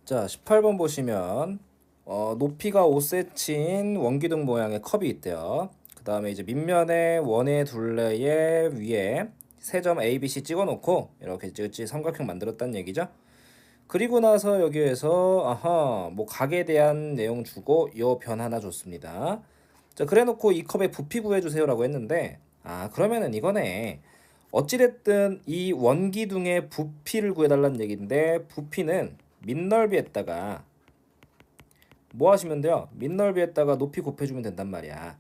자, 18번 보시면 높이가 5cm인 원기둥 모양의 컵이 있대요. 그 다음에 이제 밑면에 원의 둘레의 위에 세 점 A, B, C 찍어 놓고 이렇게 찌릿찌릿 삼각형 만들었다는 얘기죠. 그리고 나서 여기에서 아하 뭐 각에 대한 내용 주고 요 변 하나 줬습니다. 자, 그래 놓고 이 컵의 부피 구해주세요 라고 했는데, 그러면은 이거네. 어찌됐든 이 원기둥의 부피를 구해달라는 얘기인데, 부피는 밑넓이에다가 뭐 하시면 돼요? 밑넓이에다가 높이 곱해주면 된단 말이야.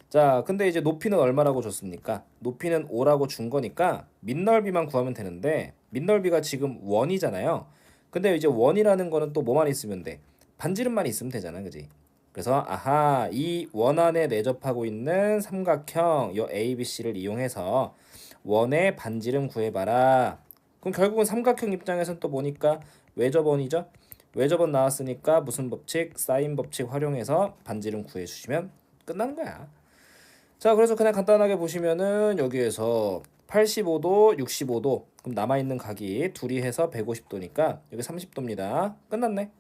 자, 근데 이제 높이는 얼마라고 줬습니까? 높이는 5라고 준 거니까 밑넓이만 구하면 되는데, 밑넓이가 지금 원이잖아요. 근데 이제 원이라는 거는 또 뭐만 있으면 돼? 반지름만 있으면 되잖아, 그지? 그래서 아하, 이 원 안에 내접하고 있는 삼각형 요 ABC를 이용해서 원의 반지름 구해봐라. 그럼 결국은 삼각형 입장에서는 또 보니까 외접원이죠. 외접원 나왔으니까 무슨 법칙? 사인 법칙 활용해서 반지름 구해주시면 끝나는 거야. 자, 그래서 그냥 간단하게 보시면은 여기에서 85도, 65도, 그럼 남아있는 각이 둘이 해서 150도니까 여기 30도입니다. 끝났네.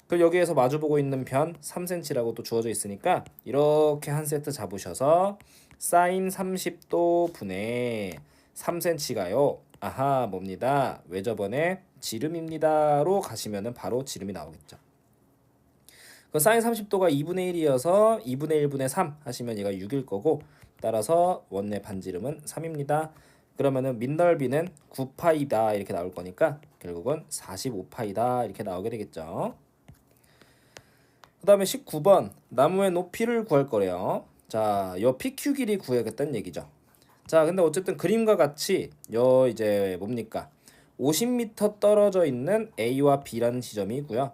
그리고 여기에서 마주보고 있는 변 3cm라고 또 주어져 있으니까 이렇게 한 세트 잡으셔서 사인 30도 분의 3cm가요. 아하, 뭡니다. 외접원의 지름입니다로 가시면은 바로 지름이 나오겠죠. 그 사인 30도가 2분의 1이어서 2분의 1분의 3 하시면 얘가 6일 거고, 따라서 원의 반지름은 3입니다. 그러면은 밑넓이는 9파이다 이렇게 나올 거니까 결국은 45파이다 이렇게 나오게 되겠죠. 그 다음에 19번 나무의 높이를 구할 거래요. 자, 요 PQ 길이 구해야겠다는 얘기죠. 자, 근데 어쨌든 그림과 같이 요 이제 뭡니까? 50m 떨어져 있는 A와 B라는 지점이고요.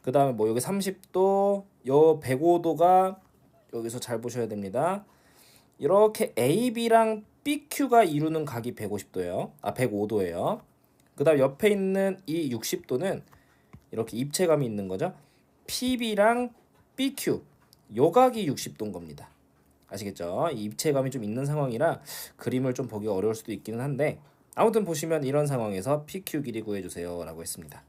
그 다음에 뭐 여기 30도, 요 105도가 여기서 잘 보셔야 됩니다. 이렇게 AB랑 BQ가 이루는 각이 150도예요. 105도예요. 그 다음 옆에 있는 이 60도는 이렇게 입체감이 있는 거죠. PB랑 BQ 요 각이 60도인 겁니다. 아시겠죠? 이 입체감이 좀 있는 상황이라 그림을 좀 보기 어려울 수도 있기는 한데, 아무튼 보시면 이런 상황에서 PQ 길이 구해주세요 라고 했습니다.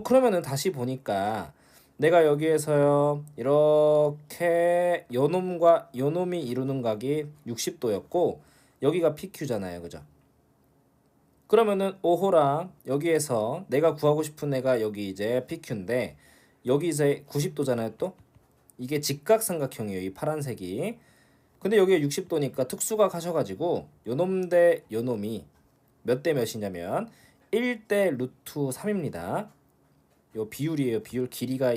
그러면은 다시 보니까 내가 여기에서요 이렇게 요놈과 요놈이 이루는 각이 60도였고 여기가 PQ잖아요, 그죠? 그러면은 오호랑 여기에서 내가 구하고 싶은 애가 여기 이제 PQ인데 여기 이제 90도잖아요. 또 이게 직각삼각형이에요, 이 파란색이. 근데 여기가 60도니까 특수각 하셔가지고 요놈 대 요놈이 몇 대 몇이냐면 1대 루트 3입니다. 요 비율이에요. 비율. 길이가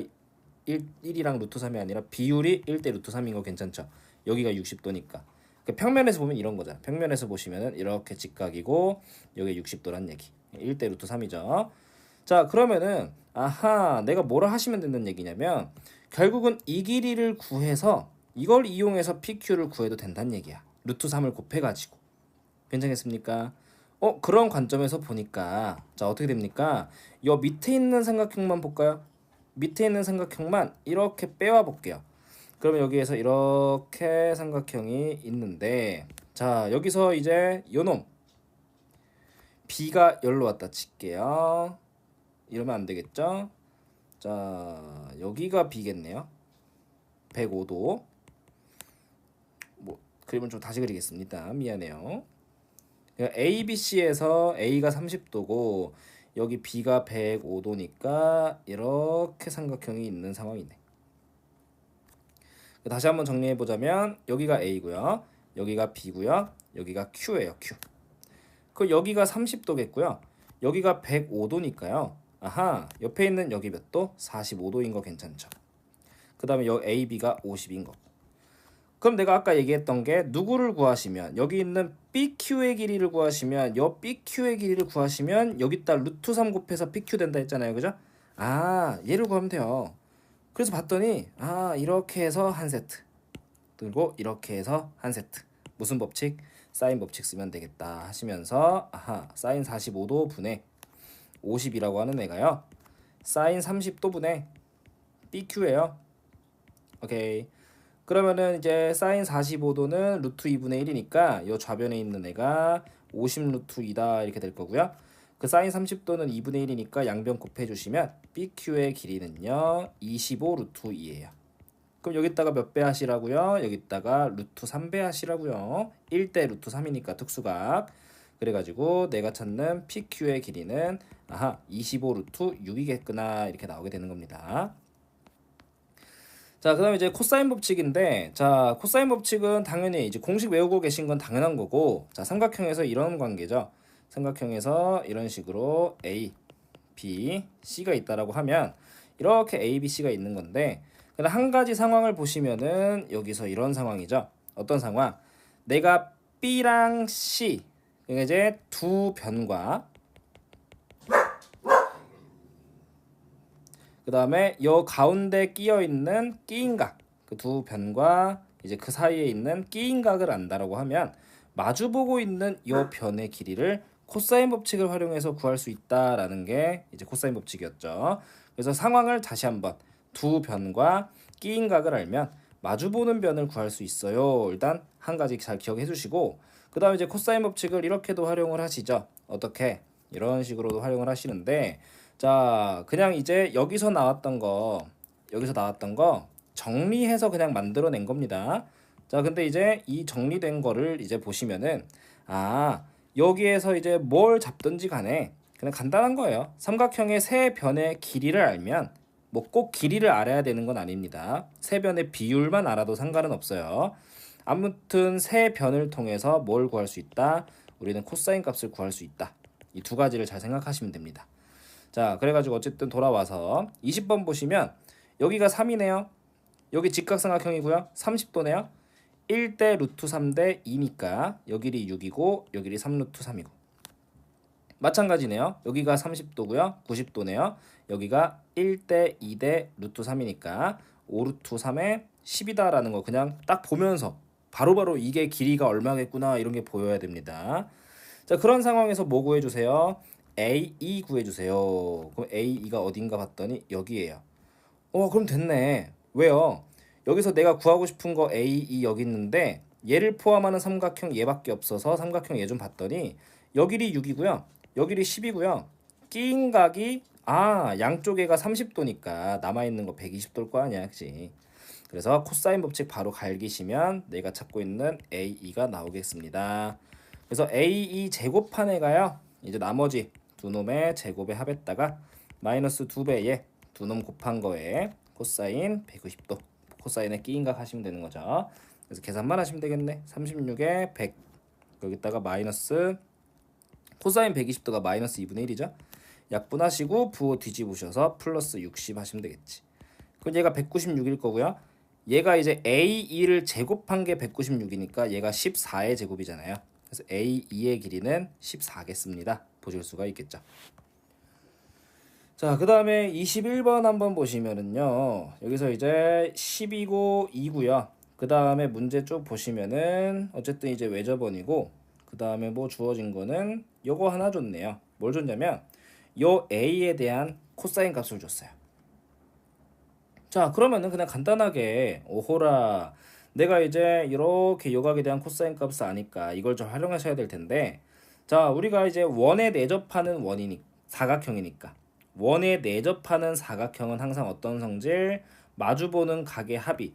1이랑 루트 3이 아니라 비율이 1대 루트 3인 거 괜찮죠? 여기가 60도니까. 그 평면에서 보면 이런 거잖아. 평면에서 보시면은 이렇게 직각이고 여기 60도란 얘기. 1대 루트 3이죠. 자, 그러면은 아하, 내가 뭐라 하시면 된다는 얘기냐면 결국은 이 길이를 구해서 이걸 이용해서 PQ를 구해도 된다는 얘기야. 루트 3을 곱해가지고. 괜찮겠습니까? 그런 관점에서 보니까 자, 어떻게 됩니까? 요 밑에 있는 삼각형만 볼까요? 밑에 있는 삼각형만 이렇게 빼와 볼게요. 그러면 여기에서 이렇게 삼각형이 있는데, 자, 여기서 이제 요놈 B가 열로 왔다 칠게요. 이러면 안 되겠죠? 자, 여기가 B겠네요. 105도. 뭐 그림을 좀 다시 그리겠습니다. 미안해요. ABC에서 A가 30도고 여기 B가 105도니까 이렇게 삼각형이 있는 상황이네. 다시 한번 정리해 보자면 여기가 A고요. 여기가 B고요. 여기가 Q예요. Q. 그 여기가 30도겠고요. 여기가 105도니까요. 아하, 옆에 있는 여기 몇 도? 45도인 거 괜찮죠? 그 다음에 여기 AB가 50인 거. 그럼 내가 아까 얘기했던 게 누구를 구하시면 여기 있는 BQ의 길이를 구하시면 요 BQ의 길이를 구하시면 여기다 루트 3 곱해서 PQ 된다 했잖아요. 그죠? 얘를 구하면 돼요. 그래서 봤더니 이렇게 해서 한 세트, 그리고 이렇게 해서 한 세트. 무슨 법칙? 사인 법칙 쓰면 되겠다 하시면서 사인 45도 분의 50이라고 하는 애가요 사인 30도 분의 BQ예요. 오케이. 그러면은 이제 사인 45도는 루트 2분의 1이니까 요 좌변에 있는 애가 50 루트 2다 이렇게 될 거고요. 그 사인 30도는 2분의 1이니까 양변 곱해주시면 BQ의 길이는요 25 루트 2예요. 그럼 여기다가 몇 배 하시라고요? 여기다가 루트 3배 하시라고요. 1대 루트 3이니까 특수각. 그래가지고 내가 찾는 PQ의 길이는 25 루트 6이겠구나 이렇게 나오게 되는 겁니다. 자, 그다음에 이제 코사인 법칙인데, 자, 코사인 법칙은 당연히 이제 공식 외우고 계신 건 당연한 거고, 자, 삼각형에서 이런 관계죠. 삼각형에서 이런 식으로 A, B, C가 있다라고 하면 이렇게 A, B, C가 있는 건데, 그다음 한 가지 상황을 보시면은 여기서 이런 상황이죠. 어떤 상황? 내가 B랑 C, 그러니까 이제 두 변과 그 다음에 요 가운데 끼어 있는 끼인각 그 두 변과 이제 그 사이에 있는 끼인각을 안다라고 하면 마주보고 있는 요 변의 길이를 코사인 법칙을 활용해서 구할 수 있다라는 게 이제 코사인 법칙이었죠. 그래서 상황을 다시 한번 두 변과 끼인각을 알면 마주보는 변을 구할 수 있어요. 일단 한 가지 잘 기억해 주시고 그 다음에 이제 코사인 법칙을 이렇게도 활용을 하시죠. 어떻게? 이런 식으로도 활용을 하시는데 자, 그냥 이제 여기서 나왔던 거 정리해서 그냥 만들어낸 겁니다. 자, 근데 이제 이 정리된 거를 이제 보시면은 여기에서 이제 뭘 잡든지 간에 그냥 간단한 거예요. 삼각형의 세 변의 길이를 알면 뭐 꼭 길이를 알아야 되는 건 아닙니다. 세 변의 비율만 알아도 상관은 없어요. 아무튼 세 변을 통해서 뭘 구할 수 있다? 우리는 코사인 값을 구할 수 있다. 이 두 가지를 잘 생각하시면 됩니다. 자, 그래가지고 어쨌든 돌아와서 20번 보시면 여기가 3이네요. 여기 직각삼각형이고요. 30도네요. 1대 루트 3대 2니까 여기 길이 6이고 여기 길이 3 루트 3이고 마찬가지네요. 여기가 30도고요. 90도네요. 여기가 1대 2대 루트 3이니까 5 루트 3에 10이다라는 거 그냥 딱 보면서 바로바로 이게 길이가 얼마겠구나 이런 게 보여야 됩니다. 자, 그런 상황에서 뭐 구해주세요? A2 구해주세요. 그럼 A2가 어딘가 봤더니 여기에요. 그럼 됐네. 왜요? 여기서 내가 구하고 싶은 거 A2 여기 있는데 얘를 포함하는 삼각형 얘밖에 없어서 삼각형 얘 좀 봤더니 여기 길이 6이고요. 여기 길이 10이고요. 끼인 각이 양쪽에가 30도니까 남아있는 거 120도일 거 아니야, 그치? 그래서 코사인 법칙 바로 갈기시면 내가 찾고 있는 A2가 나오겠습니다. 그래서 A2 제곱한 애가요. 이제 나머지 두 놈의 제곱에 합했다가 마이너스 2배에 두 놈 곱한 거에 코사인 190도 코사인에 끼인각 하시면 되는 거죠. 그래서 계산만 하시면 되겠네. 36에 100 여기다가 마이너스 코사인 120도가 마이너스 2분의 1이죠. 약분하시고 부호 뒤집으셔서 플러스 60 하시면 되겠지. 그럼 얘가 196일 거고요. 얘가 이제 A2를 제곱한 게 196이니까 얘가 14의 제곱이잖아요. 그래서 A2의 길이는 14겠습니다. 보실 수가 있겠죠. 자, 그 다음에 21번 한번 보시면은요. 여기서 이제 10이고 2고요. 그 다음에 문제 쭉 보시면은 어쨌든 이제 외접원이고 그 다음에 뭐 주어진 거는 요거 하나 줬네요. 뭘 줬냐면 요 A에 대한 코사인 값을 줬어요. 자, 그러면은 그냥 간단하게 오호라 내가 이제 이렇게 요각에 대한 코사인 값을 아니까 이걸 좀 활용하셔야 될 텐데 자, 우리가 이제 원에 내접하는 원이니 사각형이니까 원에 내접하는 사각형은 항상 어떤 성질? 마주보는 각의 합이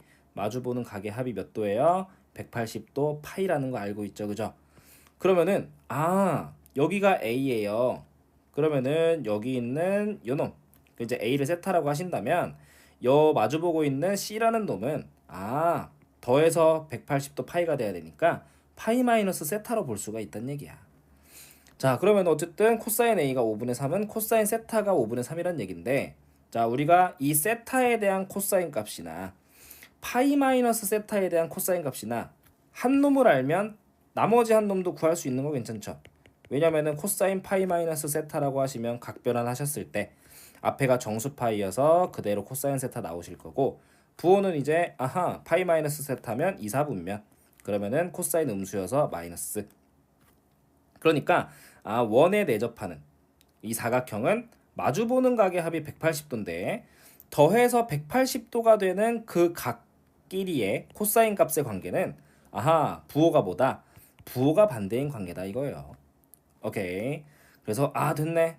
몇 도예요? 180도 파이라는 거 알고 있죠, 그죠? 그러면은 여기가 A예요. 그러면은 여기 있는 요놈 이제 A를 세타라고 하신다면 요 마주보고 있는 C라는 놈은 더해서 180도 파이가 돼야 되니까 파이 마이너스 세타로 볼 수가 있다는 얘기야. 자, 그러면 어쨌든 코사인 A가 5분의 3은 코사인 세타가 5분의 3이란 얘긴데 자, 우리가 이 세타에 대한 코사인 값이나 파이 마이너스 세타에 대한 코사인 값이나 한 놈을 알면 나머지 한 놈도 구할 수 있는 거 괜찮죠? 왜냐면은 코사인 파이 마이너스 세타라고 하시면 각변환 하셨을 때 앞에가 정수 파이여서 그대로 코사인 세타 나오실 거고 부호는 이제 파이 마이너스 세타면 2, 4분면 그러면은 코사인 음수여서 마이너스 그러니까 원에 내접하는 이 사각형은 마주보는 각의 합이 180도인데 더해서 180도가 되는 그 각끼리의 코사인 값의 관계는 부호가 반대인 관계다 이거예요. 오케이. 그래서 됐네.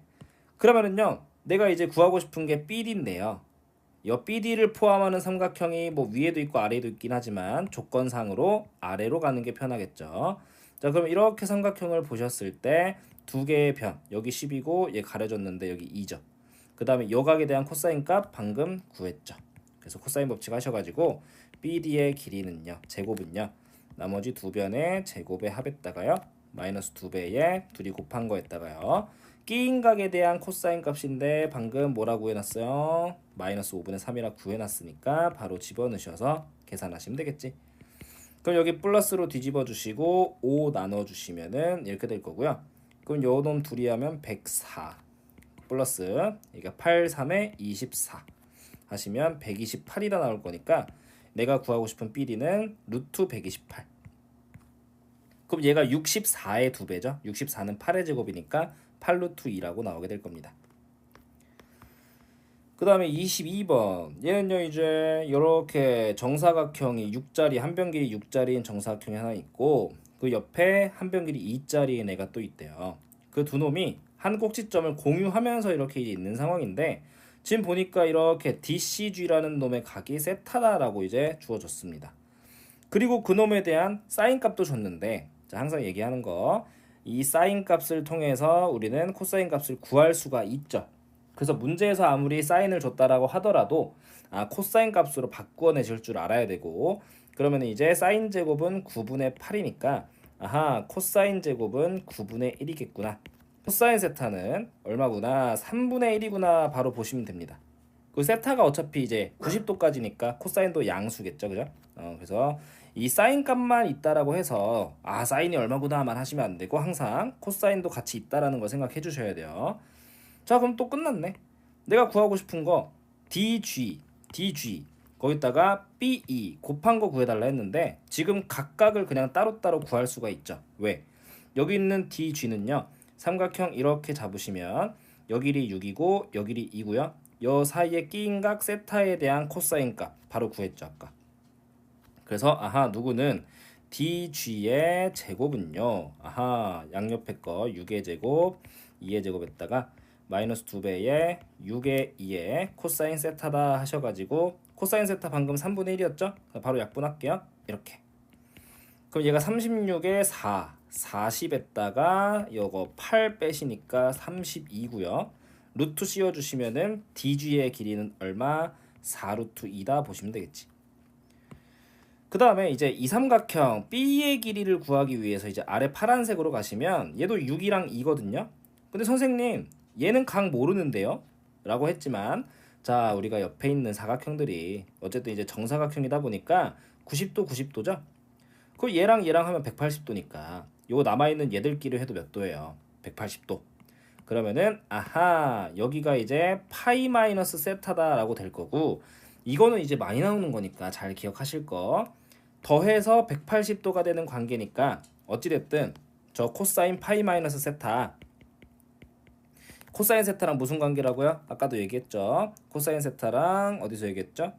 그러면은요, 내가 이제 구하고 싶은 게 BD인데요. 이 BD를 포함하는 삼각형이 뭐 위에도 있고 아래에도 있긴 하지만 조건상으로 아래로 가는 게 편하겠죠. 자, 그럼 이렇게 삼각형을 보셨을 때 두 개의 변, 여기 10이고 얘 가려졌는데 여기 2죠. 그 다음에 요각에 대한 코사인 값 방금 구했죠. 그래서 코사인 법칙 하셔가지고 BD의 길이는요, 제곱은요, 나머지 두 변의 제곱에 합했다가요, 마이너스 2배에 둘이 곱한 거에다가요, 끼인 각에 대한 코사인 값인데 방금 뭐라고 해놨어요? 마이너스 5분의 3이라 구해놨으니까 바로 집어넣으셔서 계산하시면 되겠지. 그럼 여기 플러스로 뒤집어 주시고 5 나눠 주시면은 이렇게 될 거고요. 그럼 요 놈 둘이 하면 104 플러스 그러니까 8, 3에 24 하시면 128이다 나올 거니까 내가 구하고 싶은 BD는 루트 128. 그럼 얘가 64의 2배죠. 64는 8의 제곱이니까 8루트 2라고 나오게 될 겁니다. 그 다음에 22번. 얘는요, 이제 이렇게 정사각형이 6자리, 한 변 길이 6자리인 정사각형이 하나 있고 그 옆에 한 변 길이 2자리인 애가 또 있대요. 그 두 놈이 한 꼭지점을 공유하면서 이렇게 있는 상황인데 지금 보니까 이렇게 DCG라는 놈의 각이 세타다라고 이제 주어졌습니다. 그리고 그 놈에 대한 사인 값도 줬는데, 자, 항상 얘기하는 거, 이 사인 값을 통해서 우리는 코사인 값을 구할 수가 있죠. 그래서 문제에서 아무리 사인을 줬다라고 하더라도 코사인 값으로 바꾸어 내실 줄 알아야 되고, 그러면 이제 사인 제곱은 9분의 8이니까 코사인 제곱은 9분의 1이겠구나. 코사인 세타는 얼마구나? 3분의 1이구나. 바로 보시면 됩니다. 그 세타가 어차피 이제 90도까지니까 코사인도 양수겠죠, 그죠? 그래서 이 사인 값만 있다라고 해서 사인이 얼마구나만 하시면 안 되고 항상 코사인도 같이 있다라는 걸 생각해 주셔야 돼요. 자, 그럼 또 끝났네. 내가 구하고 싶은 거 DG 거기다가 BE 곱한 거 구해달라 했는데 지금 각각을 그냥 따로따로 구할 수가 있죠. 왜? 여기 있는 DG는요, 삼각형 이렇게 잡으시면 여기 길이 6이고 여기 길이 2고요. 요 사이에 끼인 각 세타에 대한 코사인 값 바로 구했죠, 아까. 그래서 누구는 DG의 제곱은요, 양옆에 거 6의 제곱 2의 제곱에다가 마이너스 2배에 6의 2의 코사인 세타다 하셔가지고 코사인 세타 방금 3분의 1이었죠? 바로 약분할게요. 이렇게. 그럼 얘가 36에 4 40에다가 요거 8 빼시니까 32고요. 루트 씌워주시면은 DG의 길이는 얼마? 4루트 2다 보시면 되겠지. 그 다음에 이제 이 삼각형 B의 길이를 구하기 위해서 이제 아래 파란색으로 가시면 얘도 6이랑 2거든요. 근데 선생님 얘는 각 모르는데요? 라고 했지만, 자, 우리가 옆에 있는 사각형들이 어쨌든 이제 정사각형이다 보니까 90도 90도죠? 그 얘랑 하면 180도니까 요거 남아있는 얘들끼리 해도 몇 도예요? 180도. 그러면은 여기가 이제 파이 마이너스 세타다라고 될 거고, 이거는 이제 많이 나오는 거니까 잘 기억하실 거. 더해서 180도가 되는 관계니까 어찌됐든 저 코사인 파이 마이너스 세타, 코사인 세타랑 무슨 관계라고요? 아까도 얘기했죠. 코사인 세타랑 어디서 얘기했죠?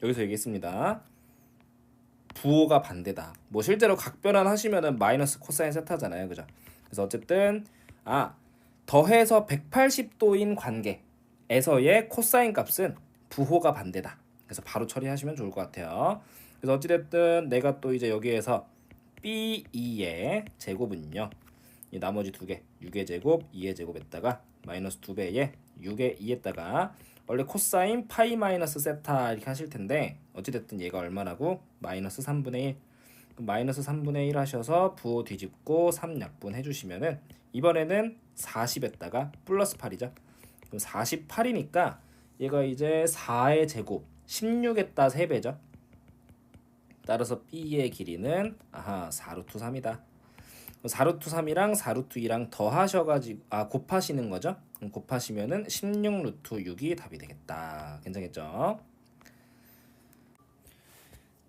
여기서 얘기했습니다. 부호가 반대다. 뭐 실제로 각변환 하시면은 마이너스 코사인 세타잖아요, 그죠? 그래서 어쨌든 더해서 180도인 관계에서의 코사인 값은 부호가 반대다. 그래서 바로 처리하시면 좋을 것 같아요. 그래서 어찌됐든 내가 또 이제 여기에서 B2의 제곱은요, 이 나머지 두 개 6의 제곱 2의 제곱에다가 마이너스 2배에 6의 2에다가 원래 코사인 파이 마이너스 세타 이렇게 하실 텐데 어찌됐든 얘가 얼마라고? 마이너스 3분의 1. 마이너스 3분의 1 하셔서 부호 뒤집고 3 약분 해주시면은 이번에는 40에다가 플러스 8이죠. 그럼 48이니까 얘가 이제 4의 제곱 16에다 3배죠. 따라서 B의 길이는 4루트 3이다. 4루트 3이랑 4루트 2랑 더하셔가지고 곱하시는 거죠. 곱하시면은 16루트 6이 답이 되겠다. 괜찮겠죠?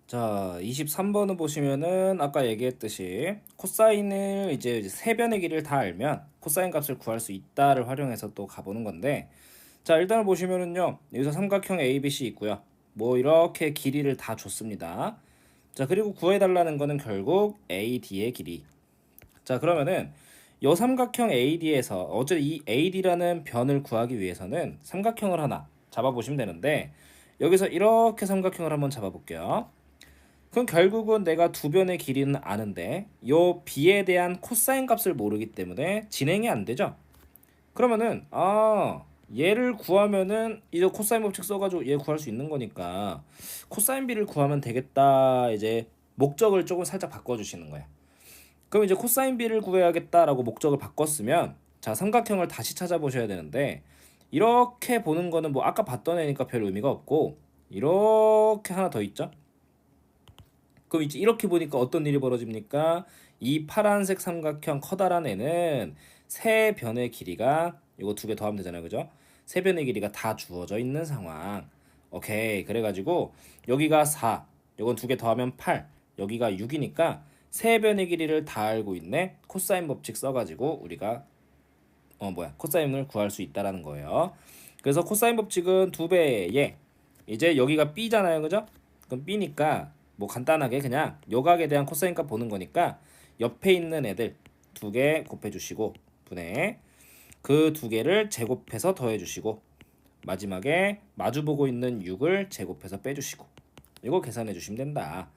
자, 23번을 보시면은 아까 얘기했듯이 코사인을 이제 세변의 길이를 다 알면 코사인 값을 구할 수 있다를 활용해서 또 가보는 건데, 자, 일단은 보시면은요, 여기서 삼각형 ABC 있고요. 뭐 이렇게 길이를 다 줬습니다. 자, 그리고 구해달라는 거는 결국 AD의 길이. 자, 그러면은 요 삼각형 AD에서 어쨌든 이 AD라는 변을 구하기 위해서는 삼각형을 하나 잡아보시면 되는데 여기서 이렇게 삼각형을 한번 잡아볼게요. 그럼 결국은 내가 두 변의 길이는 아는데 요 b에 대한 코사인 값을 모르기 때문에 진행이 안 되죠. 그러면은 얘를 구하면은 이제 코사인 법칙 써가지고 얘 구할 수 있는 거니까 코사인 b를 구하면 되겠다. 이제 목적을 조금 살짝 바꿔주시는 거야. 그럼 이제 코사인 b를 구해야겠다라고 목적을 바꿨으면 자 삼각형을 다시 찾아보셔야 되는데 이렇게 보는 거는 뭐 아까 봤던 애니까 별 의미가 없고 이렇게 하나 더 있죠. 그럼 이제 이렇게 보니까 어떤 일이 벌어집니까? 이 파란색 삼각형 커다란 애는 세 변의 길이가 이거 두 개 더하면 되잖아요, 그죠? 세 변의 길이가 다 주어져 있는 상황. 오케이. 그래가지고 여기가 4, 이건 두 개 더하면 8, 여기가 6이니까 세 변의 길이를 다 알고 있네. 코사인 법칙 써가지고 우리가 코사인을 구할 수 있다라는 거예요. 그래서 코사인 법칙은 두 배의 이제 여기가 b잖아요, 그죠? 그럼 b니까 뭐 간단하게 그냥 요각에 대한 코사인 값 보는 거니까 옆에 있는 애들 두 개 곱해주시고 분의 그 두 개를 제곱해서 더해주시고 마지막에 마주보고 있는 6을 제곱해서 빼주시고 이거 계산해 주시면 된다.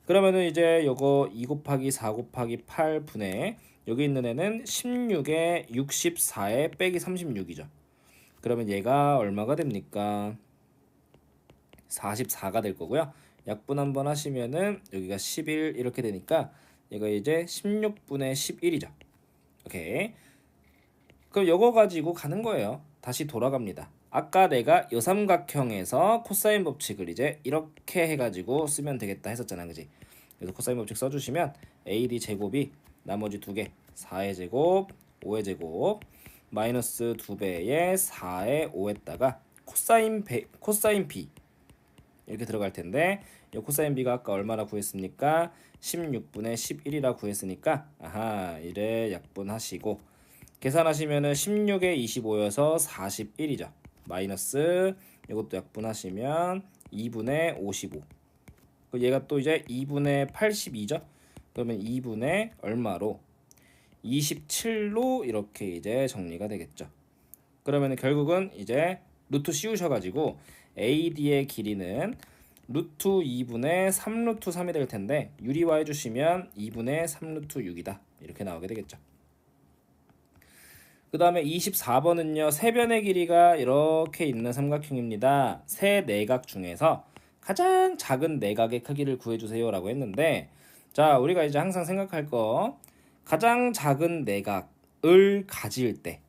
그러면은 이제 요거 2 곱하기 4 곱하기 8 분의 여기 있는 애는 16에 64에 빼기 36이죠. 그러면 얘가 얼마가 됩니까? 44가 될 거고요. 약분 한번 하시면은 여기가 11 이렇게 되니까 얘가 이제 16분의 11이죠. 오케이. 그럼 요거 가지고 가는 거예요. 다시 돌아갑니다. 아까 내가 요 삼각형에서 코사인 법칙을 이제 이렇게 해가지고 쓰면 되겠다 했었잖아, 그지? 그래서 코사인 법칙 써주시면 AD 제곱이 나머지 두 개 4의 제곱, 5의 제곱 마이너스 2배의 4의 5에다가 코사인 B 이렇게 들어갈 텐데 이 코사인 B가 아까 얼마나 구했습니까? 16분의 11이라 구했으니까 아하 이래 약분하시고 계산하시면은 16에 25여서 41이죠. 마이너스 이것도 약분하시면 2분의 55. 얘가 또 이제 2분의 82죠. 그러면 2분의 얼마로? 27로 이렇게 이제 정리가 되겠죠. 그러면 결국은 이제 루트 씌우셔가지고 AD의 길이는 루트 2분의 3 루트 3이 될 텐데 유리화 해주시면 2분의 3 루트 6이다. 이렇게 나오게 되겠죠. 그 다음에 24번은요. 세 변의 길이가 이렇게 있는 삼각형입니다. 세 내각 중에서 가장 작은 내각의 크기를 구해주세요 라고 했는데 자 우리가 이제 항상 생각할 거 가장 작은 내각을 가질 때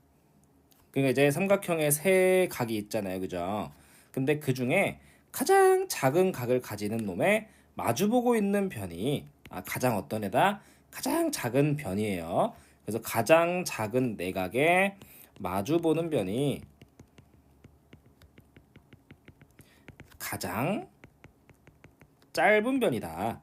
그러니까 이제 삼각형에 세 각이 있잖아요, 그죠? 근데 그 중에 가장 작은 각을 가지는 놈의 마주보고 있는 변이 가장 어떤 애다? 가장 작은 변이에요. 그래서 가장 작은 내각에 마주보는 변이 가장 짧은 변이다.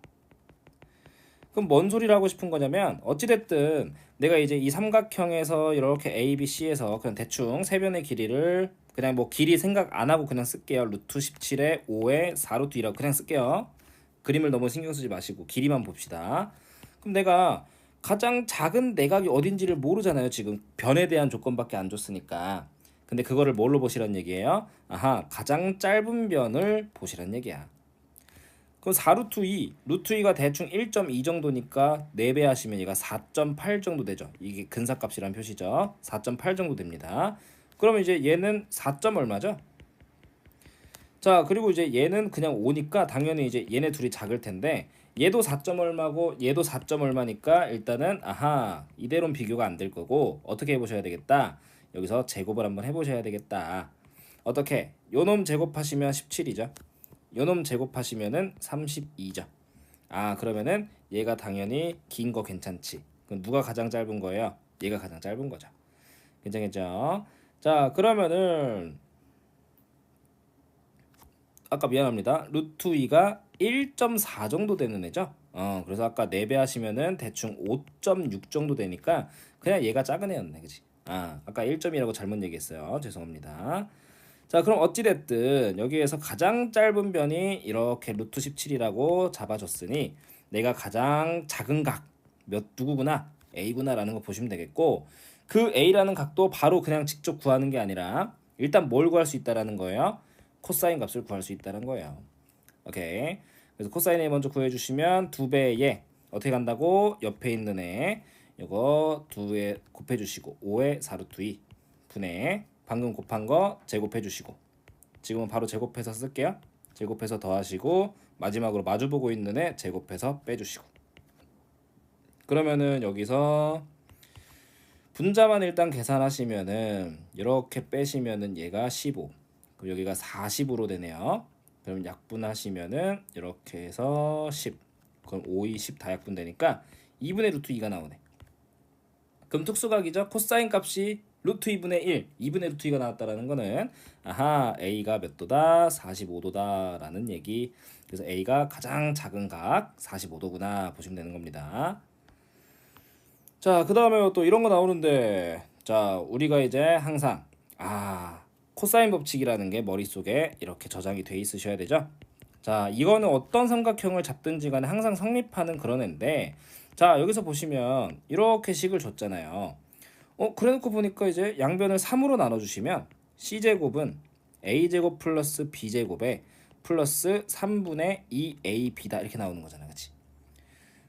그럼 뭔 소리를 하고 싶은 거냐면 어찌됐든 내가 이제 이 삼각형에서 이렇게 A, B, C에서 그냥 대충 세 변의 길이를 그냥 뭐 길이 생각 안 하고 그냥 쓸게요. 루트 17에 5에 4루트 2라고 그냥 쓸게요. 그림을 너무 신경 쓰지 마시고 길이만 봅시다. 그럼 내가 가장 작은 내각이 어딘지를 모르잖아요. 지금 변에 대한 조건밖에 안 줬으니까. 근데 그거를 뭘로 보시란 얘기예요? 아하, 가장 짧은 변을 보시란 얘기야. 그럼 4루트 2, 루트 2가 대충 1.2 정도니까 4배 하시면 얘가 4.8 정도 되죠. 이게 근사값이란 표시죠. 4.8 정도 됩니다. 그러면 이제 얘는 4. 얼마죠? 자, 그리고 이제 얘는 그냥 5니까 당연히 이제 얘네 둘이 작을 텐데 얘도 4. 얼마고 얘도 4. 얼마니까 일단은 아하, 이대로는 비교가 안 될 거고 어떻게 해보셔야 되겠다. 여기서 제곱을 한번 해보셔야 되겠다. 어떻게? 요놈 제곱하시면 17이죠. 요놈 제곱하시면은 32죠. 그러면은 얘가 당연히 긴 거 괜찮지. 그럼 누가 가장 짧은 거예요? 얘가 가장 짧은 거죠. 괜찮겠죠? 자, 그러면은 아까 미안합니다. 루트 2가 1.4 정도 되는 애죠. 그래서 아까 4배 하시면은 대충 5.6 정도 되니까 그냥 얘가 작은 애였네. 그치? 아까 1점이라고 잘못 얘기했어요. 죄송합니다. 자, 그럼 어찌됐든 여기에서 가장 짧은 변이 이렇게 루트 17이라고 잡아줬으니 내가 가장 작은 각 누구구나? A구나 라는 거 보시면 되겠고, 그 A라는 각도 바로 그냥 직접 구하는 게 아니라 일단 뭘 구할 수 있다라는 거예요? 코사인 값을 구할 수 있다는 거예요. 오케이. 그래서 코사인 A 먼저 구해주시면 2배에 어떻게 간다고? 옆에 있는 애 이거 2에 곱해주시고 5에 4루트 2 분의 방금 곱한 거 제곱해주시고, 지금은 바로 제곱해서 쓸게요. 제곱해서 더하시고 마지막으로 마주보고 있는 애 제곱해서 빼주시고, 그러면은 여기서 분자만 일단 계산하시면은 이렇게 빼시면은 얘가 15, 그리고 여기가 40으로 되네요. 그럼 약분하시면은 이렇게 해서 10, 그럼 5, 2, 10 다 약분되니까 2분의 루트 2가 나오네. 그럼 특수각이죠. 코사인 값이 루트 2분의 1, 2분의 루트 2가 나왔다라는 거는 아하, A가 몇 도다? 45도다 라는 얘기. 그래서 A가 가장 작은 각 45도구나 보시면 되는 겁니다. 자, 그 다음에 또 이런 거 나오는데, 자, 우리가 이제 항상 코사인 법칙이라는 게 머릿속에 이렇게 저장이 돼 있으셔야 되죠. 자, 이거는 어떤 삼각형을 잡든지 간에 항상 성립하는 그런 애인데, 자, 여기서 보시면 이렇게 식을 줬잖아요. 그래놓고 보니까 이제 양변을 3으로 나눠주시면 C제곱은 A제곱 플러스 B제곱에 플러스 3분의 2AB다 이렇게 나오는 거잖아, 그치?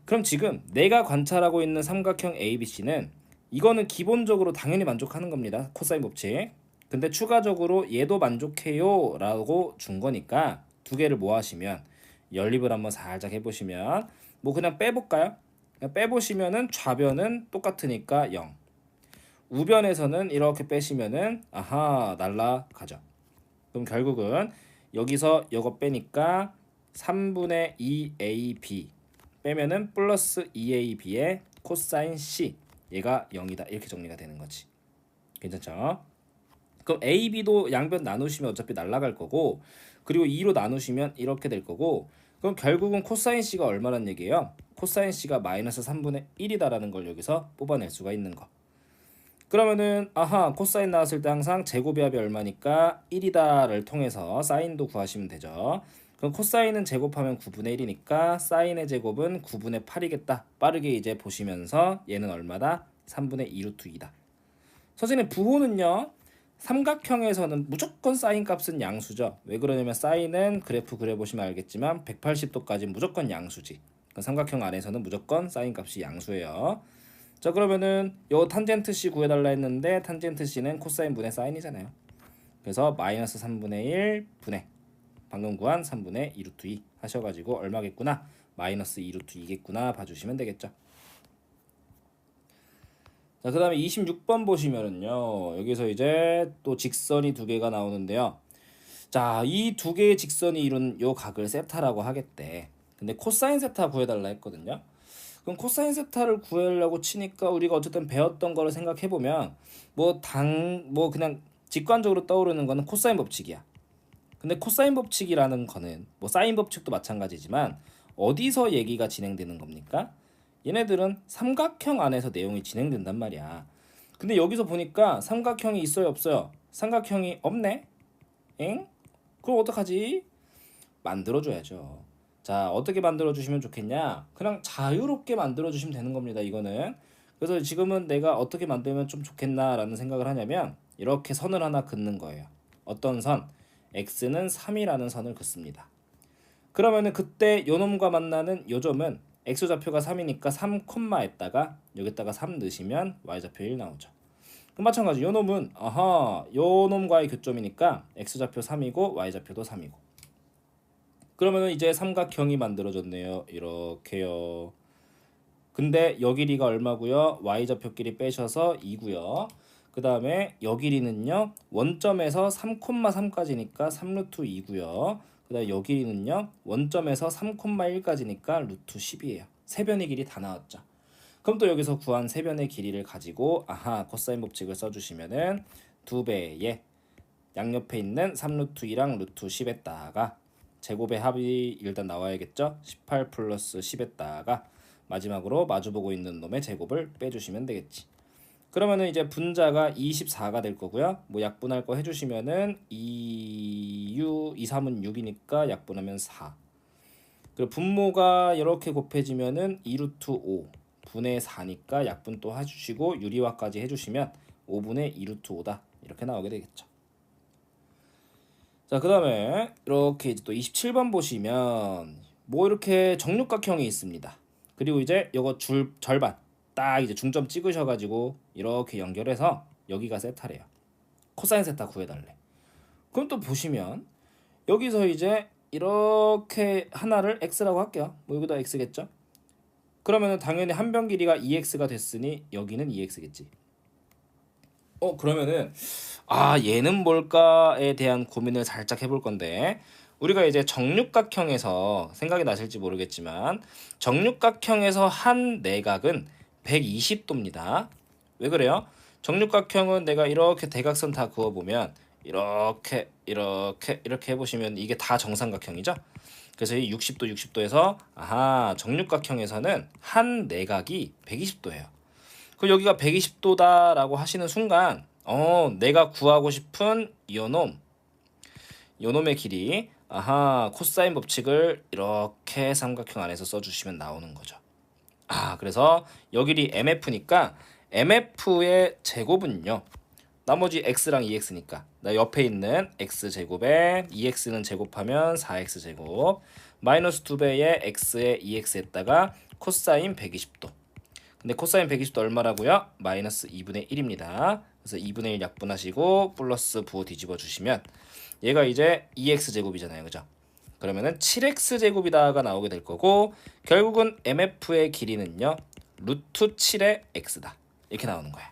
그럼 지금 내가 관찰하고 있는 삼각형 ABC는 이거는 기본적으로 당연히 만족하는 겁니다. 코사인 법칙. 근데 추가적으로 얘도 만족해요 라고 준 거니까 두 개를 뭐 하시면 연립을 한번 살짝 해보시면 뭐 그냥 빼볼까요? 그냥 빼보시면은 좌변은 똑같으니까 0, 우변에서는 이렇게 빼시면은 아하 날라가죠. 그럼 결국은 여기서 이거 빼니까 3분의 2AB 빼면은 플러스 2AB의 코사인 C, 얘가 0이다 이렇게 정리가 되는 거지. 괜찮죠? 그럼 AB도 양변 나누시면 어차피 날라갈 거고, 그리고 2로 나누시면 이렇게 될 거고, 그럼 결국은 코사인 C가 얼마란 얘기예요? 코사인 C가 마이너스 3분의 1이다라는 걸 여기서 뽑아낼 수가 있는 거. 그러면은 아하, 코사인 나왔을 때 항상 제곱의 합이 얼마니까 1이다를 통해서 사인도 구하시면 되죠. 그럼 코사인은 제곱하면 9분의 1이니까 사인의 제곱은 9분의 8이겠다. 빠르게 이제 보시면서 얘는 얼마다? 3분의 2 루트 2다. 선생님, 부호는요, 삼각형에서는 무조건 사인 값은 양수죠. 왜 그러냐면 사인은 그래프 그려보시면 알겠지만 180도까지 무조건 양수지. 삼각형 안에서는 무조건 사인 값이 양수예요. 자, 그러면은 요 탄젠트 C 구해달라 했는데 탄젠트 C는 코사인 분의 사인이잖아요. 그래서 마이너스 3분의 1 분의 방금 구한 3분의 2 루트 2 하셔가지고 얼마겠구나? 마이너스 2 루트 2겠구나 봐주시면 되겠죠. 자, 그 다음에 26번 보시면은요, 여기서 이제 또 직선이 두 개가 나오는데요. 자, 이 두 개의 직선이 이룬 요 각을 세타라고 하겠대. 근데 코사인 세타 구해달라 했거든요. 그럼 코사인 세타를 구하려고 치니까 우리가 어쨌든 배웠던 거를 생각해보면 뭐 그냥 직관적으로 떠오르는 거는 코사인 법칙이야. 근데 코사인 법칙이라는 거는 뭐 사인 법칙도 마찬가지지만 어디서 얘기가 진행되는 겁니까? 얘네들은 삼각형 안에서 내용이 진행된단 말이야. 근데 여기서 보니까 삼각형이 있어요, 없어요? 삼각형이 없네? 엥? 그럼 어떡하지? 만들어줘야죠. 자, 어떻게 만들어주시면 좋겠냐? 그냥 자유롭게 만들어주시면 되는 겁니다, 이거는. 그래서 지금은 내가 어떻게 만들면 좀 좋겠나라는 생각을 하냐면 이렇게 선을 하나 긋는 거예요. 어떤 선? x는 3이라는 선을 긋습니다. 그러면은 그때 요놈과 만나는 요점은 x좌표가 3이니까 3, 콤마에다가 여기다가 3 넣으시면 y좌표 1 나오죠. 그럼 마찬가지 요놈은 아하, 요놈과의 교점이니까 x좌표 3이고 y좌표도 3이고. 그러면은 이제 삼각형이 만들어졌네요. 이렇게요. 근데 여 길이가 얼마고요? y좌표 길이 빼셔서 2고요. 그 다음에 여 길이는요, 원점에서 3,3까지니까 3루트 2고요. 그 다음에 여 길이는요, 원점에서 3,1까지니까 루트 10이에요. 세 변의 길이 다 나왔죠. 그럼 또 여기서 구한 세 변의 길이를 가지고 아하, 코사인 법칙을 써주시면은 2배의 양옆에 있는 3루트 2랑 루트 10에다가 제곱의 합이 일단 나와야겠죠. 18 플러스 10에다가 마지막으로 마주보고 있는 놈의 제곱을 빼주시면 되겠지. 그러면은 이제 분자가 24가 될 거고요. 뭐 약분할 거 해주시면은 2, 3은 6이니까 약분하면 4. 그리고 분모가 이렇게 곱해지면은 2루트 5. 분의 4니까 약분 또 해주시고 유리화까지 해주시면 5분의 2 루트 5다 이렇게 나오게 되겠죠. 자, 그 다음에 이렇게 이제 또 27번 보시면 뭐 이렇게 정육각형이 있습니다. 그리고 이제 요거 절반 딱 이제 중점 찍으셔가지고 이렇게 연결해서 여기가 세타래요. 코사인 세타 구해달래. 그럼 또 보시면 여기서 이제 이렇게 하나를 x라고 할게요. 뭐 여기다 x겠죠? 그러면은 당연히 한 변 길이가 2x가 됐으니 여기는 2x겠지. 그러면은 얘는 뭘까에 대한 고민을 살짝 해볼 건데, 우리가 이제 정육각형에서 생각이 나실지 모르겠지만 정육각형에서 한 내각은 120도입니다. 왜 그래요? 정육각형은 내가 이렇게 대각선 다 그어보면 이렇게 해보시면 이게 다 정삼각형이죠. 그래서 이 60도 60도에서 정육각형에서는 한 내각이 120도예요. 그 여기가 120도다라고 하시는 순간 내가 구하고 싶은 요놈의 길이 코사인 법칙을 이렇게 삼각형 안에서 써주시면 나오는 거죠. 그래서 여기 길이 mf니까 mf의 제곱은요, 나머지 x랑 2x니까 나 옆에 있는 x제곱에 2x는 제곱하면 4x제곱 마이너스 2배의 x에 2x 했다가 코사인 120도. 근데 코사인 120도 얼마라고요? 마이너스 2분의 1입니다. 그래서 2분의 1 약분하시고 플러스 부호 뒤집어 주시면 얘가 이제 2x제곱이잖아요. 그죠? 그러면은 7x제곱이다가 나오게 될 거고, 결국은 mf의 길이는요 루트 7의 x다 이렇게 나오는 거야.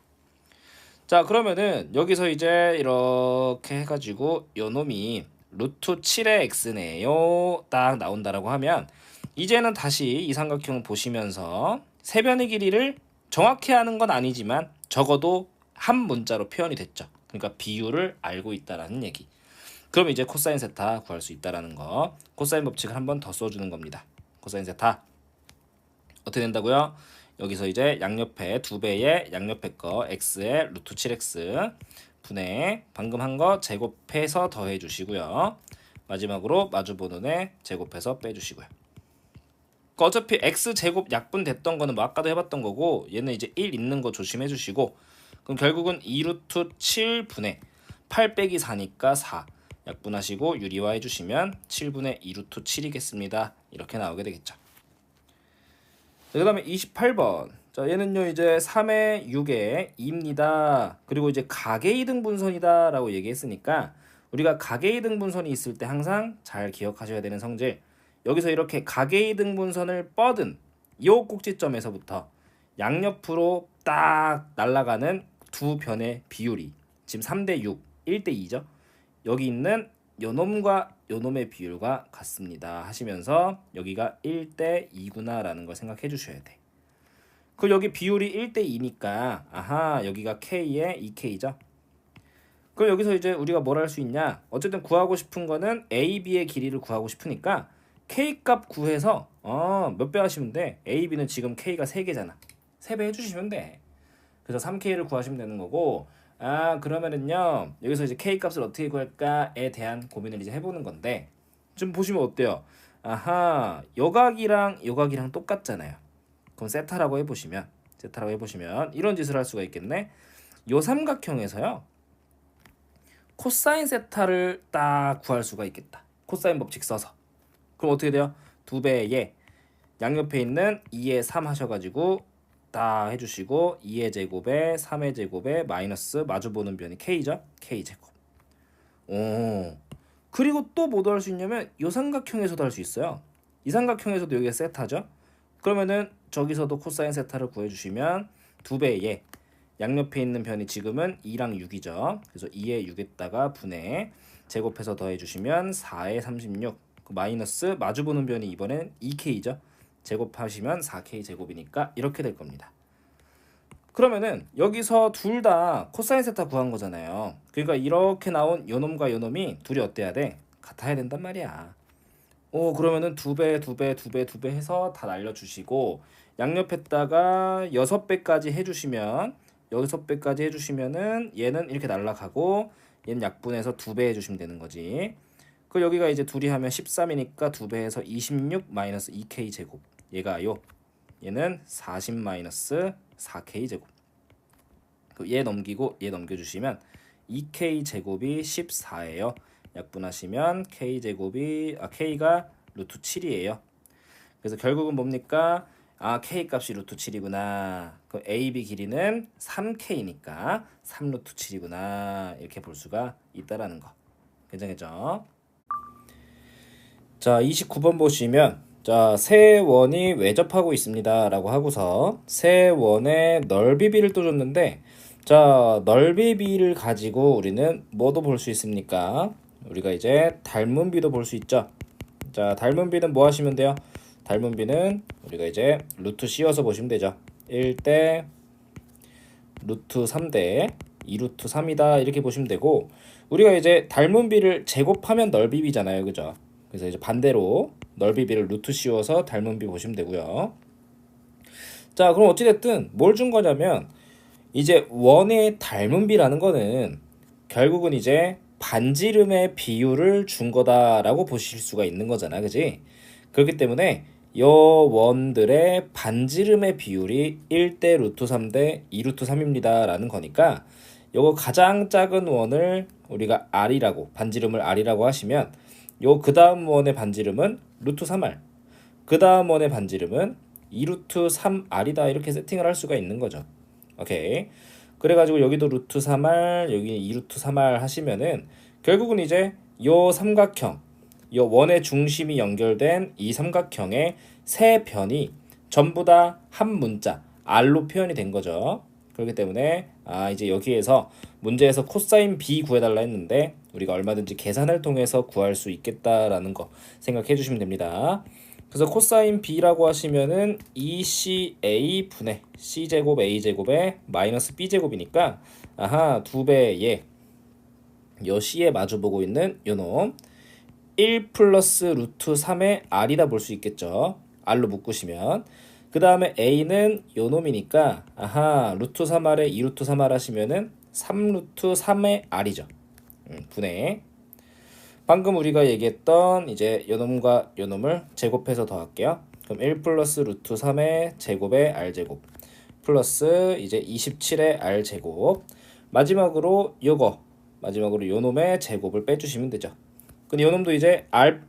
자, 그러면은 여기서 이제 이렇게 해가지고 요 놈이 루트 7의 x네요 딱 나온다라고 하면, 이제는 다시 이 삼각형 보시면서 세변의 길이를 정확히 하는 건 아니지만 적어도 한 문자로 표현이 됐죠. 그러니까 비율을 알고 있다라는 얘기. 그럼 이제 코사인 세타 구할 수 있다라는 거. 코사인 법칙을 한 번 더 써주는 겁니다. 코사인 세타 어떻게 된다고요? 여기서 이제 양옆에 2배의 양옆에 거 x의 루트 7x 분의 방금 한 거 제곱해서 더해 주시고요. 마지막으로 마주보는 애 제곱해서 빼주시고요. 어차피 x제곱 약분됐던 거는 뭐 아까도 해봤던 거고, 얘는 이제 1 있는 거 조심해 주시고, 그럼 결국은 2루트 7분의 8 빼기 4니까 4 약분하시고 유리화 해주시면 7분의 2루트 7이겠습니다. 이렇게 나오게 되겠죠. 그 다음에 28번. 자, 얘는요 이제 3의 6의 2입니다. 그리고 이제 가계이등분선이다 라고 얘기했으니까 우리가 가계이등분선이 있을 때 항상 잘 기억하셔야 되는 성질, 여기서 이렇게 가계이등분선을 뻗은 이 꼭지점에서부터 양옆으로 딱 날아가는 두 변의 비율이 지금 3대 6, 1대 2죠. 여기 있는 요놈과 요놈의 비율과 같습니다 하시면서 여기가 1대 2구나 라는 걸 생각해 주셔야 돼. 그 여기 비율이 1대 2니까 여기가 K의 2K죠. 그럼 여기서 이제 우리가 뭘 할 수 있냐, 어쨌든 구하고 싶은 거는 A, B의 길이를 구하고 싶으니까 K 값 구해서 몇 배 하시면 돼. A, B는 지금 K가 3개잖아. 3배 해주시면 돼. 그래서 3K를 구하시면 되는 거고, 그러면은요 여기서 이제 K 값을 어떻게 구할까에 대한 고민을 이제 해보는 건데, 좀 보시면 어때요? 요각이랑 똑같잖아요. 그럼 세타라고 해보시면 이런 짓을 할 수가 있겠네. 요 삼각형에서요 코사인 세타를 딱 구할 수가 있겠다. 코사인 법칙 써서. 그럼 어떻게 돼요? 2배의 양옆에 있는 2의 3 하셔가지고 딱 해주시고 2의 제곱에 3의 제곱에 마이너스 마주보는 변이 K죠? K제곱. 그리고 또 뭐도 할 수 있냐면 이 삼각형에서도 할 수 있어요. 이 삼각형에서도 여기가 세타죠? 그러면은 저기서도 코사인 세타를 구해주시면 2배의 양옆에 있는 변이 지금은 2랑 6이죠. 그래서 2에 6에다가 분해 제곱해서 더해주시면 4에 36 마이너스 마주보는 변이 이번엔 2K죠. 제곱하시면 4K 제곱이니까 이렇게 될 겁니다. 그러면은 여기서 둘 다 코사인 세타 구한 거잖아요. 그러니까 이렇게 나온 요놈과 요놈이 둘이 어때야 돼? 같아야 된단 말이야. 그러면은 2배 해서 다 날려주시고 양옆에다가 6배까지 해주시면 6배까지 해주시면은 얘는 이렇게 날라가고 얘는 약분해서 2배 해주시면 되는 거지. 그 여기가 이제 둘이 하면 13이니까 2배해서 26 마이너스 2K 제곱. 얘가요 얘는 40-4K제곱. 얘 넘기고 얘 넘겨주시면 2K 제곱이 14예요. 약분하시면 K가 루트 7이에요. 그래서 결국은 뭡니까? K 값이 루트 7이구나. 그럼 AB 길이는 3K니까 3 루트 7이구나. 이렇게 볼 수가 있다라는 거. 괜찮겠죠? 자, 29번 보시면 자, 세 원이 외접하고 있습니다. 라고 하고서 세 원의 넓이비를 또 줬는데 자, 넓이비를 가지고 우리는 뭐도 볼 수 있습니까? 우리가 이제 닮은 비도 볼 수 있죠. 자, 닮은 비는 뭐 하시면 돼요? 닮은 비는 우리가 이제 루트 씌워서 보시면 되죠. 1대 루트 3대 2루트 3이다 이렇게 보시면 되고 우리가 이제 닮은 비를 제곱하면 넓이비잖아요. 그죠? 그래서 이제 반대로 넓이비를 루트 씌워서 닮은 비 보시면 되고요. 자, 그럼 어찌됐든 뭘 준 거냐면 이제 원의 닮은 비라는 거는 결국은 이제 반지름의 비율을 준 거다라고 보실 수가 있는 거잖아. 그지? 그렇기 때문에 요 원들의 반지름의 비율이 1대 루트 3대 2루트 3입니다 라는 거니까 요거 가장 작은 원을 우리가 R이라고 반지름을 R이라고 하시면 요 그 다음 원의 반지름은 루트 3R 그 다음 원의 반지름은 2루트 3R이다 이렇게 세팅을 할 수가 있는 거죠. 오케이. 그래가지고 여기도 루트 3R 여기 2루트 3R 하시면은 결국은 이제 요 삼각형 요 원의 중심이 연결된 이 삼각형의 세 변이 전부 다 한 문자 R로 표현이 된 거죠. 그렇기 때문에 이제 여기에서 문제에서 코사인 B 구해달라 했는데 우리가 얼마든지 계산을 통해서 구할 수 있겠다라는 거 생각해 주시면 됩니다. 그래서 코사인 B라고 하시면은 2CA 분의 C제곱 A제곱에 마이너스 B제곱이니까 두 배의 요 C에 마주보고 있는 요놈 1 플러스 루트 3의 R이다 볼 수 있겠죠. R로 묶으시면 그 다음에 A는 요 놈이니까 루트 3R에 2루트 3R 하시면은 3루트 3의 R이죠. 분의 방금 우리가 얘기했던 이제 요 놈과 요 놈을 제곱해서 더할게요. 그럼 1 플러스 루트 3의 제곱의 R제곱 플러스 이제 27의 R제곱 마지막으로 요 놈의 제곱을 빼주시면 되죠. 근데 요 놈도 이제 R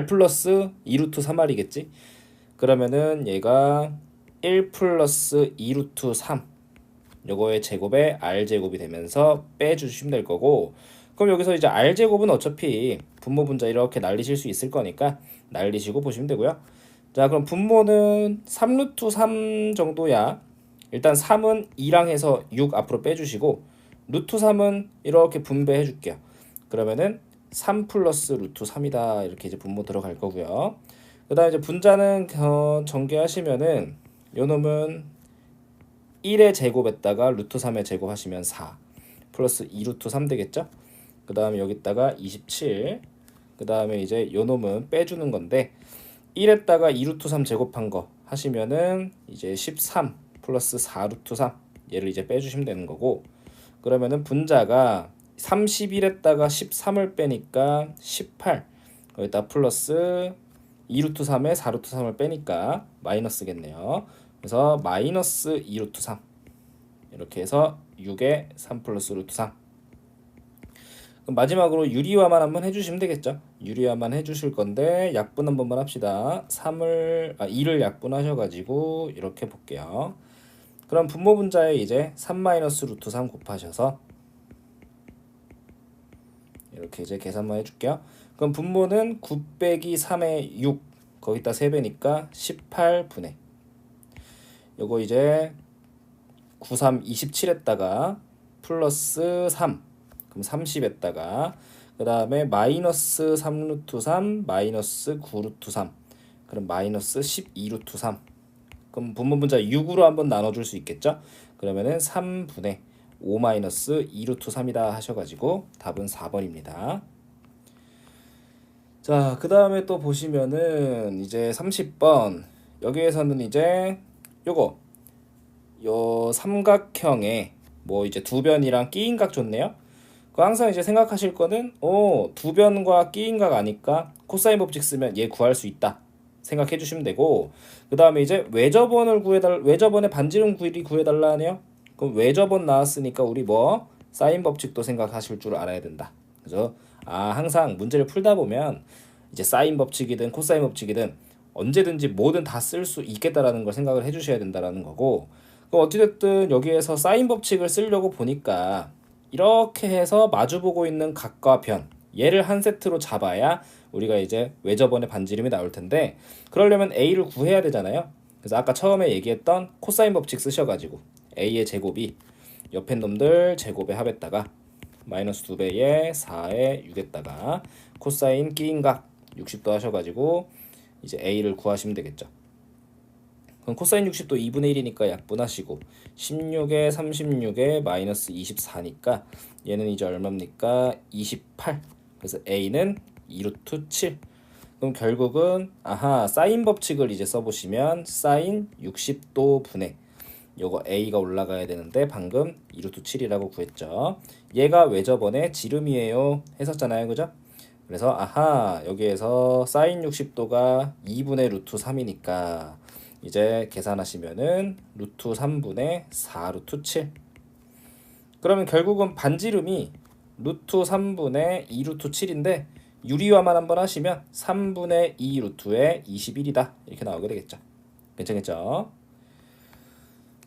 플러스 2루트 3R이겠지? 그러면은 얘가 1 플러스 2루트 3 요거의 제곱에 R제곱이 되면서 빼주시면 될 거고 그럼 여기서 이제 R제곱은 어차피 분모 분자 이렇게 날리실 수 있을 거니까 날리시고 보시면 되고요. 자, 그럼 분모는 3루트 3 정도야. 일단 3은 2랑 해서 6 앞으로 빼주시고 루트 3은 이렇게 분배해 줄게요. 그러면은 3 플러스 루트 3이다 이렇게 이제 분모 들어갈 거고요. 그 다음에 이제 분자는 전개하시면은 요 놈은 1의 제곱에다가 루트 3의 제곱 하시면 4 플러스 2루트 3 되겠죠? 그 다음에 여기다가 27 그 다음에 이제 요 놈은 빼주는 건데 1에다가 2루트 3 제곱한 거 하시면은 이제 13 플러스 4루트 3 얘를 이제 빼주시면 되는 거고 그러면은 분자가 31에다가 13을 빼니까 18 거기다 플러스 2루트 3에 4루트 3을 빼니까 마이너스겠네요. 그래서 마이너스 2루트 3 이렇게 해서 6에 3 플러스 루트 3 그럼 마지막으로 유리화만 한번 해주시면 되겠죠. 유리화만 해주실 건데 약분 한 번만 합시다. 2를 약분하셔가지고 이렇게 볼게요. 그럼 분모 분자에 이제 3 마이너스 루트 3 곱하셔서 이렇게 이제 계산만 해줄게요. 그럼 분모는 9 빼기 3의 6 거기다 3배니까 18분의 요거 이제 9, 3, 27에다가 플러스 3 그럼 30에다가 그 다음에 마이너스 3루트 3 마이너스 9루트 3 그럼 마이너스 12루트 3 그럼 분모 분자 6으로 한번 나눠줄 수 있겠죠. 그러면은 3분의 5 마이너스 2루트 3이다 하셔가지고 답은 4번입니다. 자, 그 다음에 또 보시면은 이제 30번 여기에서는 이제 요거 요 삼각형에 뭐 이제 두 변이랑 끼인각 줬네요. 그 항상 이제 생각하실 거는 두 변과 끼인각 아니까 코사인 법칙 쓰면 얘 구할 수 있다 생각해 주시면 되고, 그 다음에 이제 외접원의 반지름 길이 구해달라 하네요. 그럼 외접원 나왔으니까 우리 뭐 사인 법칙도 생각하실 줄 알아야 된다. 그래서 항상 문제를 풀다 보면 이제 사인 법칙이든 코사인 법칙이든 언제든지 뭐든 다 쓸 수 있겠다라는 걸 생각을 해주셔야 된다라는 거고, 그럼 어찌됐든 여기에서 사인 법칙을 쓰려고 보니까 이렇게 해서 마주보고 있는 각과 변, 얘를 한 세트로 잡아야 우리가 이제 외접원의 반지름이 나올 텐데, 그러려면 a를 구해야 되잖아요. 그래서 아까 처음에 얘기했던 코사인 법칙 쓰셔가지고 a의 제곱이 옆에 놈들 제곱의 합에다가 마이너스 2배의 4의 6에다가 코사인 끼인각 60도 하셔가지고 이제 a를 구하시면 되겠죠. 그럼 코사인 60도 2분의 1이니까 약분하시고 16에 36에 마이너스 24니까 얘는 이제 얼마입니까? 28. 그래서 a는 2루트 7. 그럼 결국은 사인 법칙을 이제 써보시면 사인 60도 분의 요거 a가 올라가야 되는데 방금 2루트 7이라고 구했죠. 얘가 외접원의 지름이에요 했었잖아요. 그죠? 그래서 여기에서 사인 60도가 2분의 루트 3이니까 이제 계산하시면은 루트 3분의 4 루트 7. 그러면 결국은 반지름이 루트 3분의 2 루트 7인데 유리화만 한번 하시면 3분의 2 루트의 21이다 이렇게 나오게 되겠죠. 괜찮겠죠?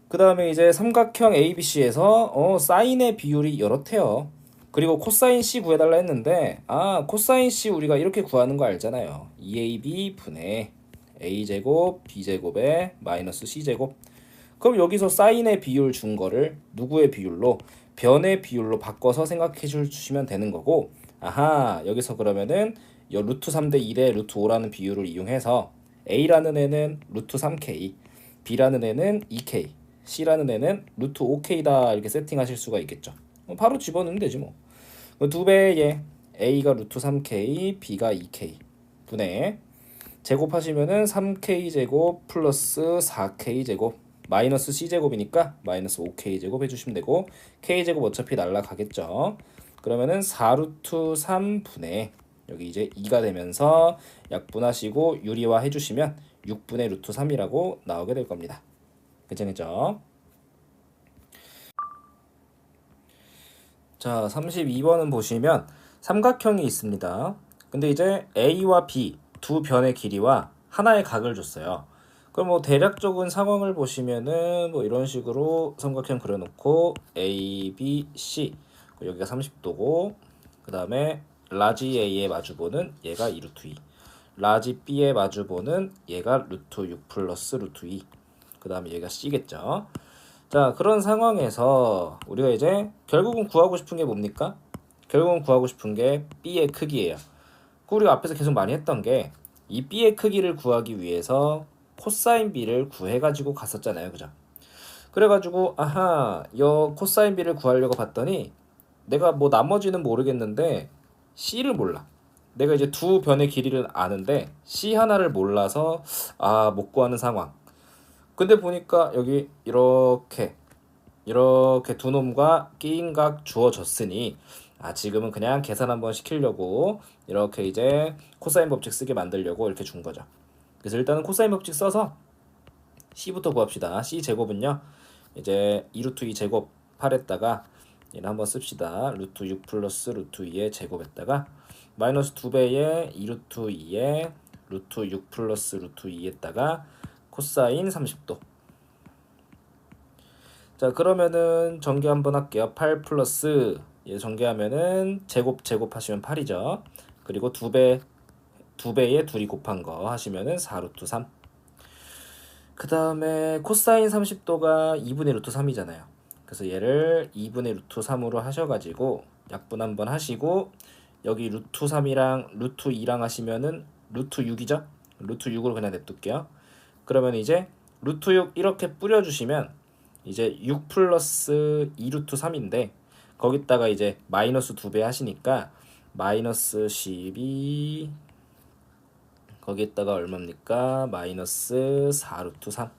그 다음에 이제 삼각형 ABC에서 사인의 비율이 이렇대요. 그리고 코사인 C 구해달라 했는데 코사인 C 우리가 이렇게 구하는 거 알잖아요. 2AB 분의 A제곱 B제곱에 마이너스 C제곱. 그럼 여기서 사인의 비율 준 거를 누구의 비율로? 변의 비율로 바꿔서 생각해 주시면 되는 거고, 여기서 그러면은 요 루트 3대 2대 루트 5라는 비율을 이용해서 A라는 애는 루트 3K, B라는 애는 2K, C라는 애는 루트 5K다 이렇게 세팅하실 수가 있겠죠. 바로 집어넣으면 되지 뭐. 2배의 A가 루트 3K, B가 2K 분의 제곱하시면은 3K 제곱 플러스 4K 제곱 마이너스 C제곱이니까 마이너스 5K 제곱 해주시면 되고, K 제곱 어차피 날라가겠죠. 그러면은 4루트 3 분의 여기 이제 2가 되면서 약분하시고 유리화 해주시면 6분의 루트 3이라고 나오게 될 겁니다. 괜찮겠죠? 자, 32번은 보시면 삼각형이 있습니다. 근데 이제 A와 B 두 변의 길이와 하나의 각을 줬어요. 그럼 뭐 대략적인 상황을 보시면은 뭐 이런 식으로 삼각형 그려놓고 A, B, C 여기가 30도고, 그 다음에 라지 A에 마주보는 얘가 2루트 2, 라지 B에 마주보는 얘가 루트 6 플러스 루트 2, 그 다음에 얘가 C겠죠. 자, 그런 상황에서 우리가 이제 결국은 구하고 싶은 게 뭡니까? 결국은 구하고 싶은 게 B의 크기예요. 우리가 앞에서 계속 많이 했던 게 이 B의 크기를 구하기 위해서 코사인 B를 구해가지고 갔었잖아요. 그죠? 그래가지고 요 코사인 B를 구하려고 봤더니 내가 뭐 나머지는 모르겠는데 C를 몰라. 내가 이제 두 변의 길이를 아는데 C 하나를 몰라서 못 구하는 상황. 근데 보니까 여기 이렇게 두 놈과 끼인각 주어졌으니 지금은 그냥 계산 한번 시키려고 이렇게 이제 코사인 법칙 쓰게 만들려고 이렇게 준 거죠. 그래서 일단은 코사인 법칙 써서 C부터 구합시다. C 제곱은요 이제 2루트 2 제곱 8에다가 얘는 한번 씁시다. 루트 6 플러스 루트 2의 제곱에다가 마이너스 2배의 2루트 2의 루트 6 플러스 루트 2에다가 코사인 30도. 자, 그러면은 전개 한번 할게요. 8 플러스 얘 전개하면은 제곱하시면 8이죠. 그리고 2배에 둘이 곱한 거 하시면은 4루트 3. 그 다음에 코사인 30도가 2분의 루트 3이잖아요. 그래서 얘를 2분의 루트 3으로 하셔가지고 약분 한번 하시고, 여기 루트 3이랑 루트 2랑 하시면은 루트 6이죠. 루트 6으로 그냥 냅둘게요. 그러면 이제 루트 6 이렇게 뿌려주시면 이제 6 플러스 2 루트 3인데 거기다가 이제 마이너스 2배 하시니까 마이너스 12, 거기에다가 얼마입니까? 마이너스 4 루트 3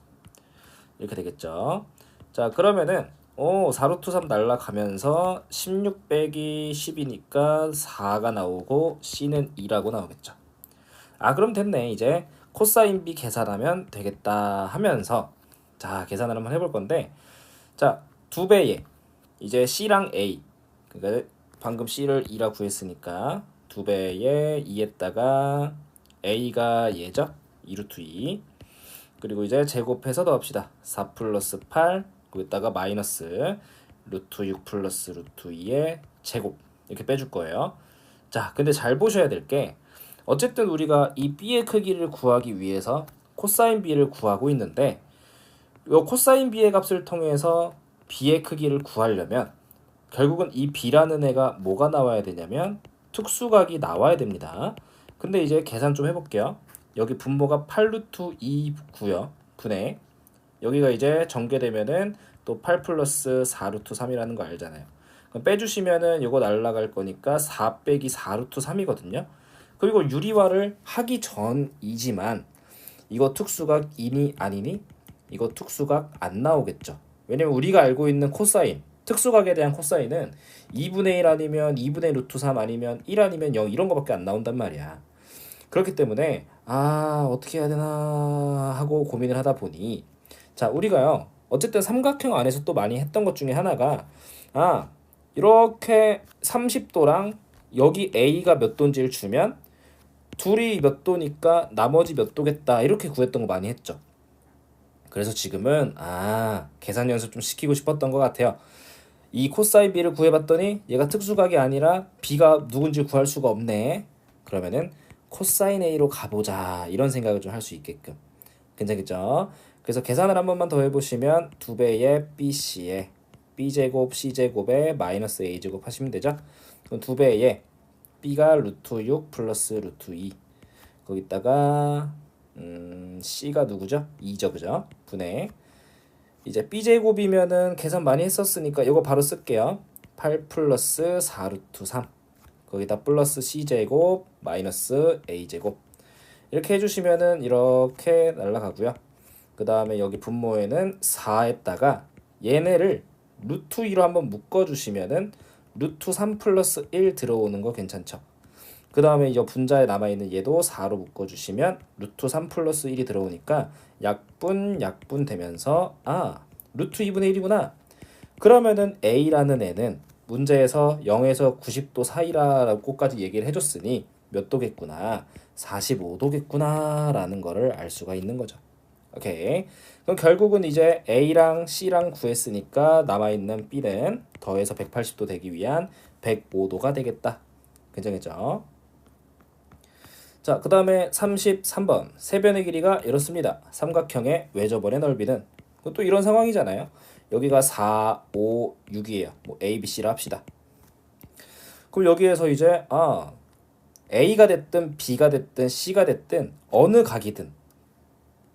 이렇게 되겠죠. 자, 그러면은 4 루트 3 날라가면서 16 빼기 10이니까 4가 나오고 C는 2라고 나오겠죠. 그럼 됐네. 이제 코사인 B 계산하면 되겠다 하면서 자 계산을 한번 해볼 건데 자 2배에 이제 C랑 A 그러니까 방금 C를 2라 구했으니까 2배에 2에다가 A가 얘죠 2루트 2 그리고 이제 제곱해서 더합시다 4 플러스 8 거기다가 마이너스 루트 6 플러스 루트 2의 제곱 이렇게 빼줄 거예요. 자 근데 잘 보셔야 될 게 어쨌든 우리가 이 B의 크기를 구하기 위해서 코사인 B를 구하고 있는데 이 코사인 B의 값을 통해서 B의 크기를 구하려면 결국은 이 B라는 애가 뭐가 나와야 되냐면 특수각이 나와야 됩니다. 근데 이제 계산 좀 해볼게요. 여기 분모가 8루트 2고요. 분의 여기가 이제 전개되면은 또 8 플러스 4루트 3이라는 거 알잖아요. 그럼 빼주시면은 이거 날라갈 거니까 4 빼기 4루트 3이거든요. 그리고 유리화를 하기 전이지만 이거 특수각이니 아니니? 이거 특수각 안 나오겠죠. 왜냐면 우리가 알고 있는 코사인 특수각에 대한 코사인은 2분의 1 아니면 2분의 루트 3 아니면 1 아니면 0 이런 거밖에 안 나온단 말이야. 그렇기 때문에 어떻게 해야 되나 하고 고민을 하다 보니 자 우리가요 어쨌든 삼각형 안에서 또 많이 했던 것 중에 하나가 이렇게 30도랑 여기 A가 몇 도인지를 주면 둘이 몇 도니까 나머지 몇 도겠다 이렇게 구했던 거 많이 했죠. 그래서 지금은 계산 연습 좀 시키고 싶었던 것 같아요. 이 코사인 B를 구해봤더니 얘가 특수각이 아니라 B가 누군지 구할 수가 없네. 그러면은 코사인 A로 가보자 이런 생각을 좀 할 수 있게끔 괜찮겠죠? 그래서 계산을 한 번만 더 해보시면 2배의 BC에 B제곱 C제곱에 마이너스 A제곱 하시면 되죠? 그럼 2배의 B가 루트 6 플러스 루트 2 거기다가 C가 누구죠? 2죠 그죠? 분의 이제 B제곱이면은 계산 많이 했었으니까 이거 바로 쓸게요. 8 플러스 4 루트 3 거기다 플러스 C제곱 마이너스 A제곱 이렇게 해주시면은 이렇게 날라가고요. 그 다음에 여기 분모에는 4에다가 얘네를 루트 2로 한번 묶어주시면은 루트 3 플러스 1 들어오는 거 괜찮죠? 그 다음에 이 분자에 남아있는 얘도 4로 묶어주시면 루트 3 플러스 1이 들어오니까 약분 되면서 루트 2분의 1이구나. 그러면은 A라는 애는 문제에서 0에서 90도 사이라고까지 얘기를 해줬으니 몇 도겠구나 45도겠구나 라는 거를 알 수가 있는 거죠. 오케이. 그럼 결국은 이제 A랑 C랑 구했으니까 남아있는 B는 더해서 180도 되기 위한 105도가 되겠다. 괜찮겠죠? 자, 그 다음에 33번 세변의 길이가 이렇습니다. 삼각형의 외접원의 넓이는 또 이런 상황이잖아요. 여기가 4, 5, 6이에요. 뭐 A, B, C라 합시다. 그럼 여기에서 이제 A가 됐든 B가 됐든 C가 됐든 어느 각이든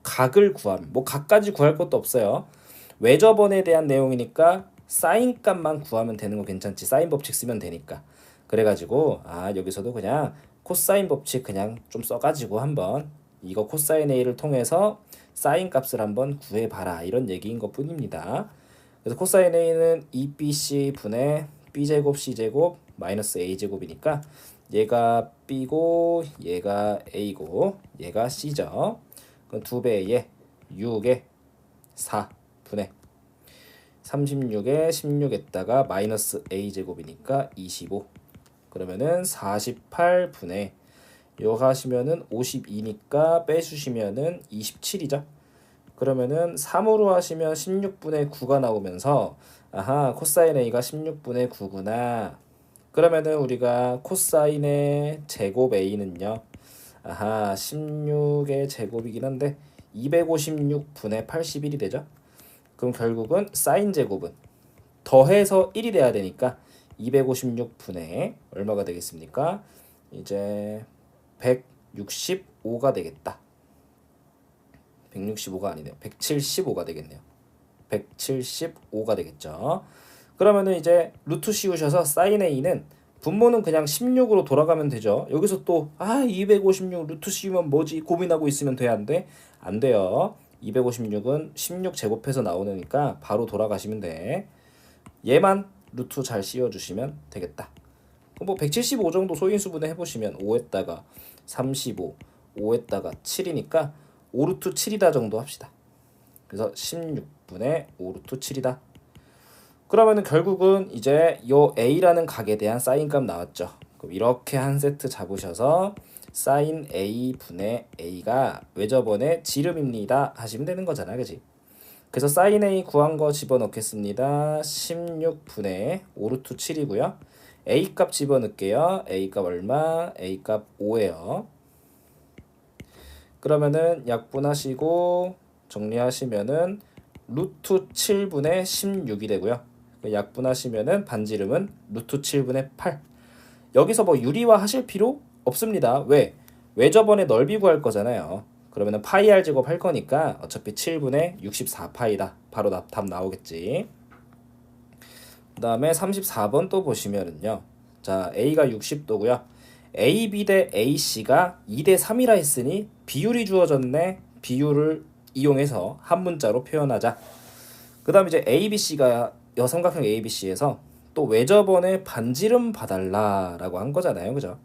각을 구하면 뭐 각까지 구할 것도 없어요. 외접원에 대한 내용이니까 사인 값만 구하면 되는 거 괜찮지. 사인 법칙 쓰면 되니까. 그래가지고 여기서도 그냥 코사인 법칙 그냥 좀 써가지고 한번 이거 코사인 A를 통해서 사인 값을 한번 구해봐라 이런 얘기인 것 뿐입니다. 그래서 코사인 A는 2BC 분의 B제곱 C제곱 마이너스 A제곱이니까 얘가 B고 얘가 A고 얘가 C죠. 그럼 2배에 6에 4 분의 36에 16에다가 마이너스 A제곱이니까 25 그러면은 48분의 이거 하시면은 52니까 빼주시면은 27이죠. 그러면은 3으로 하시면 16분의 9가 나오면서 코사인 A가 16분의 9구나. 그러면은 우리가 코사인의 제곱 A는요. 16의 제곱이긴 한데 256분의 81이 되죠. 그럼 결국은 사인 제곱은 더해서 1이 돼야 되니까 256분의 얼마가 되겠습니까? 이제 165가 되겠다. 165가 아니네요. 175가 되겠네요. 175가 되겠죠. 그러면은 이제 루트 씌우셔서 사인 A는 분모는 그냥 16으로 돌아가면 되죠. 여기서 또 256 루트 씌우면 뭐지 고민하고 있으면 돼 안 돼? 안 돼요. 256은 16 제곱해서 나오니까 바로 돌아가시면 돼. 얘만 루트 잘 씌워주시면 되겠다. 뭐 175 정도 소인수분해 해보시면 5에다가 35 5에다가 7이니까 5루트 7이다 정도 합시다. 그래서 16분의 5루트 7이다. 그러면은 결국은 이제 요 a라는 각에 대한 사인값 나왔죠. 그럼 이렇게 한 세트 잡으셔서 사인 a 분의 a가 외접원의 지름입니다 하시면 되는 거잖아, 그지? 그래서 사인 a 구한 거 집어넣겠습니다. 16분의 5루트 7이고요. a 값 집어넣을게요. a 값 얼마? a 값 5예요. 그러면은 약분하시고 정리하시면은 루트 7분의 16이 되고요. 약분하시면은 반지름은 루트 7분의 8. 여기서 뭐 유리화 하실 필요 없습니다. 왜? 외접원의 넓이 구할 거잖아요. 그러면은 파이 r 제곱 할 거니까 어차피 7분의 64파이다. 바로 답 나오겠지. 그 다음에 34번 또 보시면은요. 자, A가 60도고요. AB 대 AC가 2대 3이라 했으니 비율이 주어졌네. 비율을 이용해서 한 문자로 표현하자. 그 다음 이제 ABC가 여삼각형 ABC에서 또 외접원의 반지름 봐달라라고 한 거잖아요. 그죠?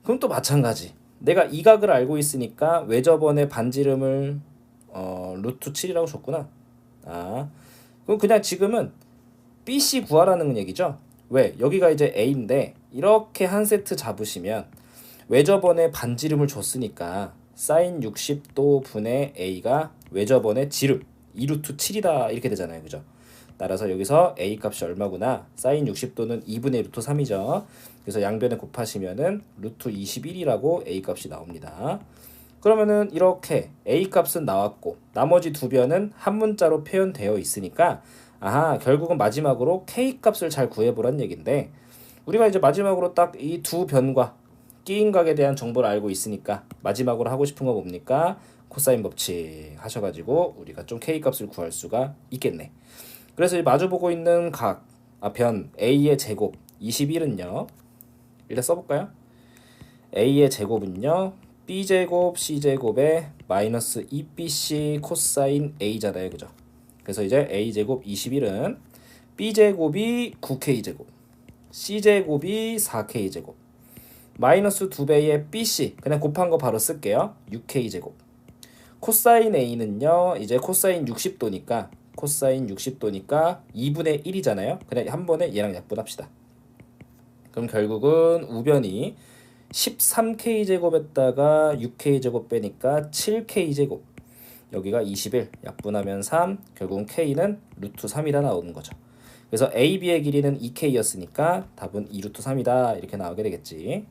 그럼 또 마찬가지. 내가 이 각을 알고 있으니까 외접원의 반지름을 루트 7이라고 줬구나. 아, 그럼 그냥 지금은 BC 구하라는 얘기죠. 왜? 여기가 이제 A인데 이렇게 한 세트 잡으시면 외접원의 반지름을 줬으니까 사인 60도 분의 A가 외접원의 지름 2루트 7이다 이렇게 되잖아요. 그죠? 따라서 여기서 A 값이 얼마구나? 사인 60도는 2분의 루트 3이죠. 그래서 양변에 곱하시면은 루트 21이라고 A 값이 나옵니다. 그러면은 이렇게 A 값은 나왔고 나머지 두 변은 한 문자로 표현되어 있으니까 아하, 결국은 마지막으로 K 값을 잘 구해보란 얘긴데 우리가 이제 마지막으로 딱 이 두 변과 끼인 각에 대한 정보를 알고 있으니까 마지막으로 하고 싶은 거 뭡니까? 코사인 법칙 하셔가지고 우리가 좀 K 값을 구할 수가 있겠네. 그래서 마주보고 있는 각, 변 A의 제곱 21은요. 일단 써볼까요? A의 제곱은요. B제곱 C제곱에 마이너스 2BC 코사인 A잖아요. 그죠? 그래서 이제 A제곱 21은 B제곱이 9K제곱 C제곱이 4K제곱 마이너스 2배의 BC 그냥 곱한 거 바로 쓸게요. 6K제곱 코사인 A는요. 이제 코사인 60도니까 코사인 60도니까 2분의 1이잖아요. 그냥 한 번에 얘랑 약분합시다. 그럼 결국은 우변이 13K제곱에다가 6K제곱 빼니까 7K제곱 여기가 21 약분하면 3 결국은 K는 루트 3이다 나오는 거죠. 그래서 AB의 길이는 2K였으니까 답은 2루트 3이다 이렇게 나오게 되겠지.